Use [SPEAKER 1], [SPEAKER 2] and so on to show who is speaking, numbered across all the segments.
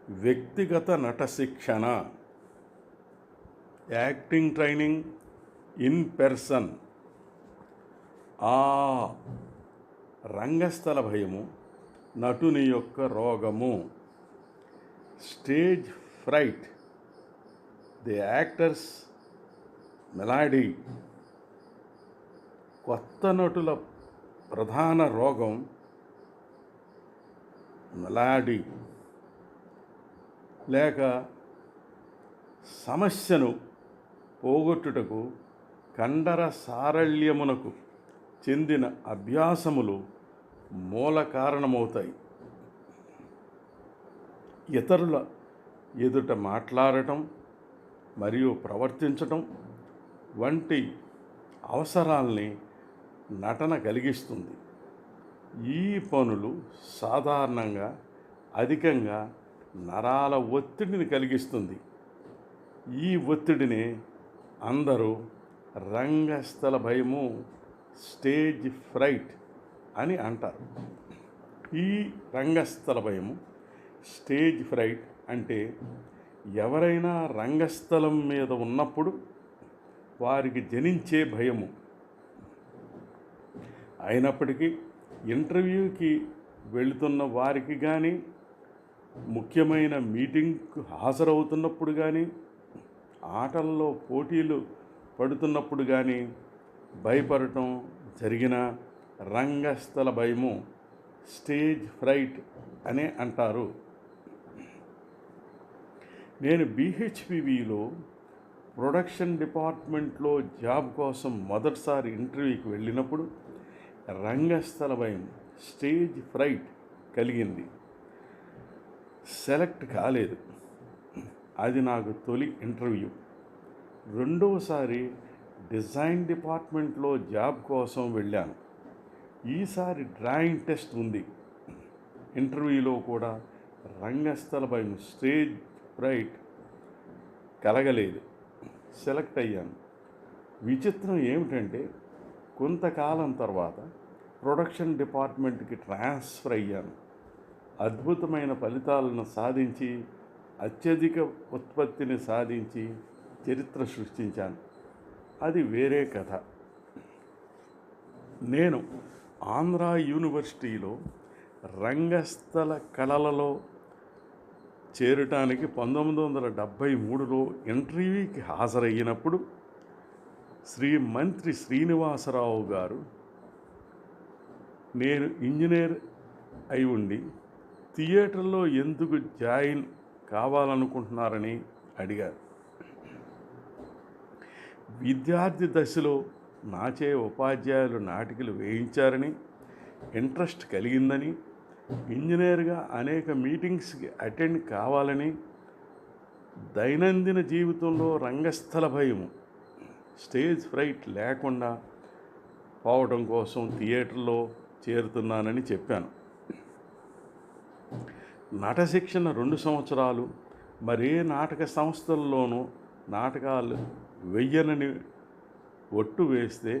[SPEAKER 1] వ్యక్తిగత నట శిక్షణ, యాక్టింగ్ ట్రైనింగ్ ఇన్ పర్సన్. ఆ రంగస్థల భయము నటుని యొక్క రోగము. Stage fright the actor's malady. కొత్త నటుల ప్రధాన రోగం మెలాడీ లేక సమస్యను పోగొట్టుటకు కండర సారళ్యమునకు చెందిన అభ్యాసములు మూల కారణమవుతాయి. ఇతరుల ఎదుట మాట్లాడటం మరియు ప్రవర్తించటం వంటి అవసరాల్ని నటన కలిగిస్తుంది. ఈ పనులు సాధారణంగా అధికంగా నరాల ఒత్తిడిని కలిగిస్తుంది. ఈ ఒత్తిడిని అందరూ రంగస్థల భయము, స్టేజ్ ఫ్రైట్ అని అంటారు. ఈ రంగస్థల భయము, స్టేజ్ ఫ్రైట్ అంటే ఎవరైనా రంగస్థలం మీద ఉన్నప్పుడు వారికి జనించే భయము. అయినప్పటికీ ఇంటర్వ్యూకి వెళుతున్న వారికి కానీ, ముఖ్యమైన మీటింగ్కు హాజరవుతున్నప్పుడు కానీ, ఆటల్లో పోటీలు పడుతున్నప్పుడు కానీ భయపడటం జరిగిన రంగస్థల భయము, స్టేజ్ ఫ్రైట్ అనే అంటారు. నేను BHPVలో ప్రొడక్షన్ డిపార్ట్మెంట్లో జాబ్ కోసం మొదటిసారి ఇంటర్వ్యూకి వెళ్ళినప్పుడు రంగస్థల భయం, స్టేజ్ ఫ్రైట్ కలిగింది. సెలెక్ట్ కాలేదు. అది నాకు తొలి ఇంటర్వ్యూ. రెండవసారి డిజైన్ డిపార్ట్మెంట్లో జాబ్ కోసం వెళ్ళాను. ఈసారి డ్రాయింగ్ టెస్ట్ ఉంది. ఇంటర్వ్యూలో కూడా రంగస్థల భయం, స్టేజ్ ఫ్రైట్ కలగలేదు. సెలెక్ట్ అయ్యాను. విచిత్రం ఏమిటంటే కొంతకాలం తర్వాత ప్రొడక్షన్ డిపార్ట్మెంట్కి ట్రాన్స్ఫర్ అయ్యాను. అద్భుతమైన ఫలితాలను సాధించి, అత్యధిక ఉత్పత్తిని సాధించి చరిత్ర సృష్టించాను. అది వేరే కథ. నేను ఆంధ్రా యూనివర్సిటీలో రంగస్థల కళలలో చేరటానికి 1973లో ఇంటర్వ్యూకి హాజరయ్యినప్పుడు మంత్రి శ్రీనివాసరావు గారు నేను ఇంజనీర్ అయి ఉండి థియేటర్లో ఎందుకు జాయిన్ కావాలనుకుంటున్నారని అడిగారు. విద్యార్థి దశలో నాచే ఉపాధ్యాయులు నాటికలు వేయించారని, ఇంట్రెస్ట్ కలిగిందని, ఇంజనీర్గా అనేక మీటింగ్స్కి అటెండ్ కావాలని, దైనందిన జీవితంలో రంగస్థల భయము, స్టేజ్ ఫ్రైట్ లేకుండా పోవడం కోసం థియేటర్లో చేరుతున్నానని చెప్పాను. నట శిక్షణ 2 సంవత్సరాలు మరే నాటక సంస్థల్లోనూ నాటకాలు వెయ్యనని ఒట్టు వేస్తే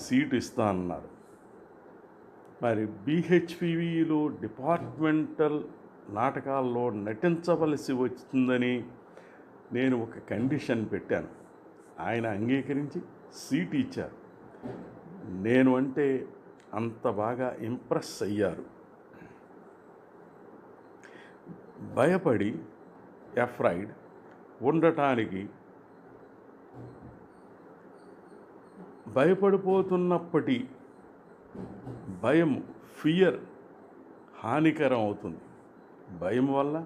[SPEAKER 1] సీటు ఇస్తానన్నారు. మరి BHPVలో డిపార్ట్మెంటల్ నాటకాల్లో నటించవలసి వచ్చిందని నేను ఒక కండిషన్ పెట్టాను. ఆయన అంగీకరించి సీటు ఇచ్చారు. నేను అంటే అంత బాగా ఇంప్రెస్ అయ్యారు. భయపడి ఎఫ్రైడ్ ఉండటానికి, భయపడిపోతున్నప్పటి భయం, ఫియర్ హానికరం అవుతుంది. భయం వల్ల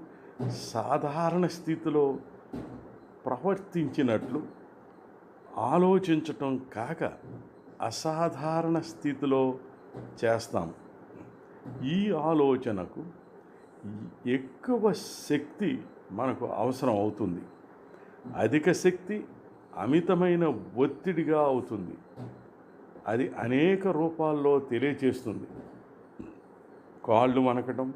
[SPEAKER 1] సాధారణ స్థితిలో ప్రవర్తించినట్లు ఆలోచించటం కాక అసాధారణ స్థితిలో చేస్తాం. ఈ ఆలోచనకు ఎక్కువ శక్తి మనకు అవసరం అవుతుంది. అధిక శక్తి అమితమైన ఒత్తిడిగా అవుతుంది. అది అనేక రూపాల్లో తెలియచేస్తుంది. కాళ్ళు వణకటం,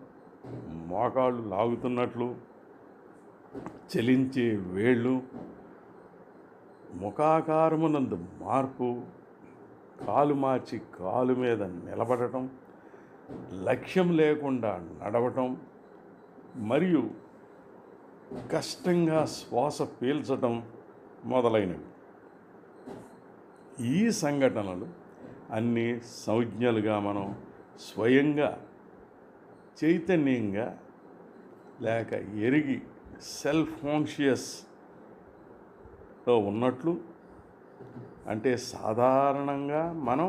[SPEAKER 1] మోకాళ్ళు లాగుతున్నట్లు, చలించే వేళ్ళు, ముఖాకారమునందు మార్పు, కాలు మార్చి కాలు మీద నిలబడటం, లక్ష్యం లేకుండా నడవటం, మరియు కష్టంగా శ్వాస పీల్చడం మొదలైనవి. ఈ సంఘటనలు అన్నీ సంజ్ఞలుగా మనం స్వయంగా చైతన్యంగా లేక ఎరిగి సెల్ఫ్ కాన్షియస్లో ఉన్నట్లు, అంటే సాధారణంగా మనం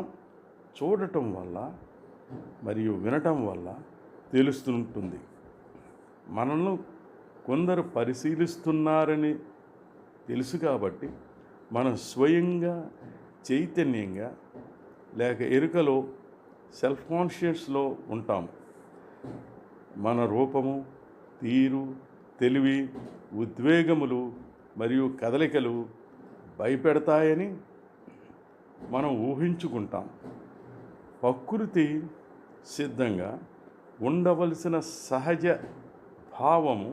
[SPEAKER 1] చూడటం వల్ల మరియు వినటం వల్ల తెలుస్తుంటుంది. మనల్ని కొందరు పరిశీలిస్తున్నారని తెలుసు కాబట్టి మనం స్వయంగా చైతన్యంగా లేక ఎరుకలో సెల్ఫ్ కాన్షియస్లో ఉంటాము. మన రూపము, తీరు, తెలివి, ఉద్వేగములు మరియు కదలికలు భయపెడతాయని మనం ఊహించుకుంటాం. ప్రకృతి సిద్ధంగా ఉండవలసిన సహజ భావము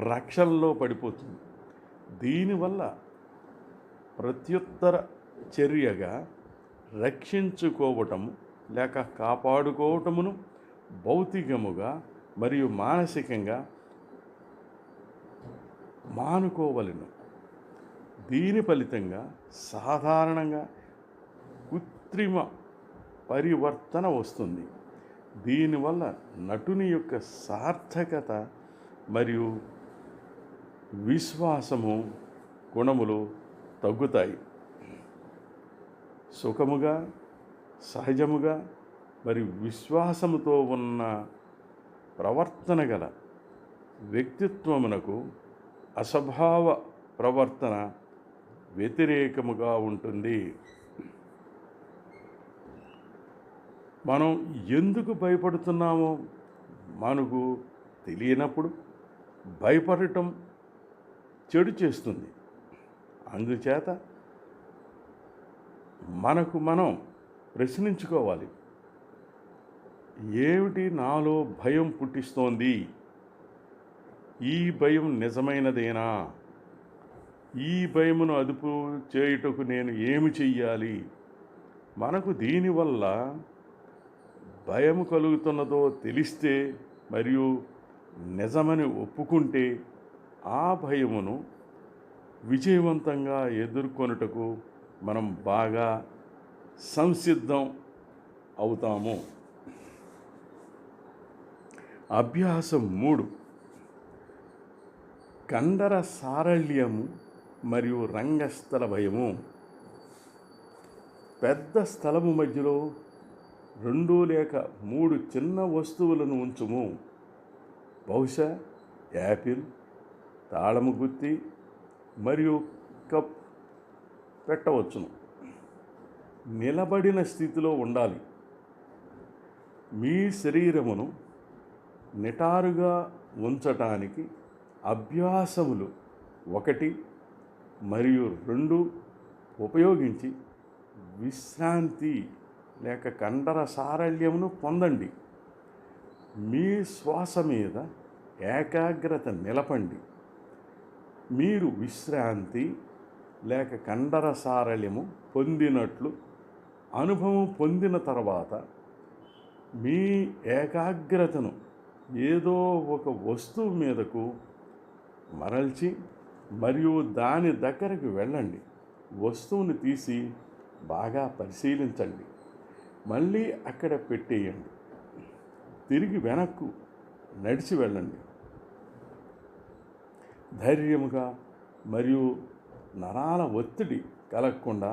[SPEAKER 1] రక్షణలో పడిపోతుంది. దీనివల్ల ప్రత్యుత్తర చర్యగా రక్షించుకోవటము లేక కాపాడుకోవటమును భౌతికముగా మరియు మానసికంగా మానుకోవలెను. దీని ఫలితంగా సాధారణంగా కృత్రిమ పరివర్తన వస్తుంది. దీనివల్ల నటుని యొక్క సార్థకత మరియు విశ్వాసము గుణములు తగ్గుతాయి. సుఖముగా, సహజముగా మరియు విశ్వాసముతో ఉన్న ప్రవర్తన గల వ్యక్తిత్వమునకు అస్వభావ ప్రవర్తన వ్యతిరేకముగా ఉంటుంది. మనం ఎందుకు భయపడుతున్నామో మనకు తెలియనప్పుడు భయపడటం చెడు చేస్తుంది. అందుచేత మనకు మనం ప్రశ్నించుకోవాలి, ఏమిటి నాలో భయం పుట్టిస్తోంది? ఈ భయం నిజమైనదేనా? ఈ భయమును అదుపు చేయుటకు నేను ఏమి చెయ్యాలి? మనకు దీనివల్ల భయం కలుగుతున్నదో తెలిస్తే మరియు నిజమని ఒప్పుకుంటే ఆ భయమును విజయవంతంగా ఎదుర్కొనుటకు మనం బాగా సంసిద్ధం అవుతాము. అభ్యాసం 3. కండర సారళ్యము మరియు రంగస్థల భయము. పెద్ద స్థలము మధ్యలో 2 లేక 3 చిన్న వస్తువులను ఉంచుము. బహుశా యాపిల్, తాళము గుత్తి మరియు కప్ పెట్టవచ్చును. నిలబడిన స్థితిలో ఉండాలి. మీ శరీరమును నిటారుగా ఉంచటానికి అభ్యాసములు 1 మరియు 2 ఉపయోగించి విశ్రాంతి లేక కండర సారళ్యమును పొందండి. మీ శ్వాస మీద ఏకాగ్రత నిలపండి. మీరు విశ్రాంతి లేక కండర సారళ్యము పొందినట్లు అనుభవం పొందిన తర్వాత మీ ఏకాగ్రతను ఏదో ఒక వస్తువు మీదకు మరల్చి మరియు దాని దగ్గరకు వెళ్ళండి. వస్తువుని తీసి బాగా పరిశీలించండి. మళ్ళీ అక్కడ పెట్టేయండి. తిరిగి వెనక్కు నడిచి వెళ్ళండి. ధైర్యముగా మరియు నరాల ఒత్తిడి కలగకుండా,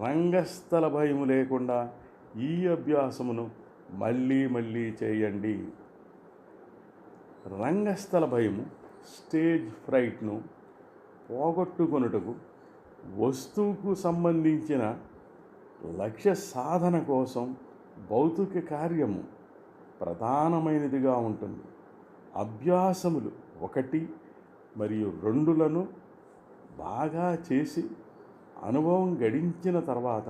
[SPEAKER 1] రంగస్థల భయము లేకుండా ఈ అభ్యాసమును మళ్ళీ మళ్ళీ చేయండి. రంగస్థల భయము, స్టేజ్ ఫ్రైట్ను పోగొట్టుకొనుటకు వస్తువుకు సంబంధించిన లక్ష్య సాధన కోసం భౌతిక కార్యము ప్రధానమైనదిగా ఉంటుంది. అభ్యాసములు 1 మరియు 2లను బాగా చేసి అనుభవం గడించిన తర్వాత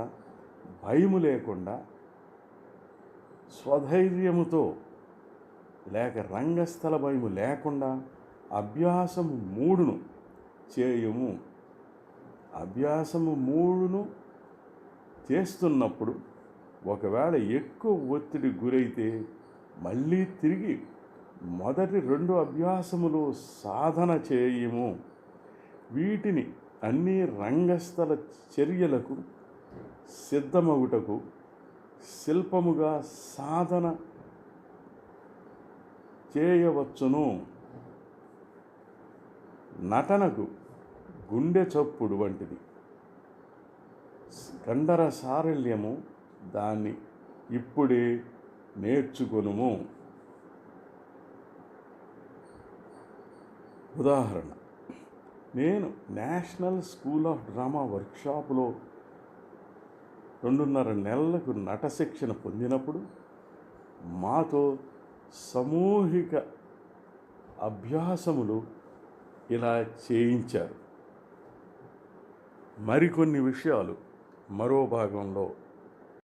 [SPEAKER 1] భయము లేకుండా స్వధైర్యముతో లేక రంగస్థల భయము లేకుండా అభ్యాసము 3ను చేయము. అభ్యాసము 3ను చేస్తున్నప్పుడు ఒకవేళ ఎక్కువ ఒత్తిడి గురైతే మళ్ళీ తిరిగి మొదటి 2 అభ్యాసములు సాధన చేయుము. వీటిని అన్ని రంగస్థల చర్యలకు సిద్ధమగుటకు శిల్పముగా సాధన చేయవచ్చును. నటనకు గుండె చప్పుడు వంటిది. కండర సారళ్యము దాన్ని ఇప్పుడే నేర్చుకొనుము. ఉదాహరణ, నేను నేషనల్ స్కూల్ ఆఫ్ డ్రామా వర్క్షాపులో 2.5 నెలలకు నట శిక్షణ పొందినప్పుడు మాతో సమూహిక అభ్యాసములు ఇలా చేయించారు. మరికొన్ని విషయాలు మరో భాగంలో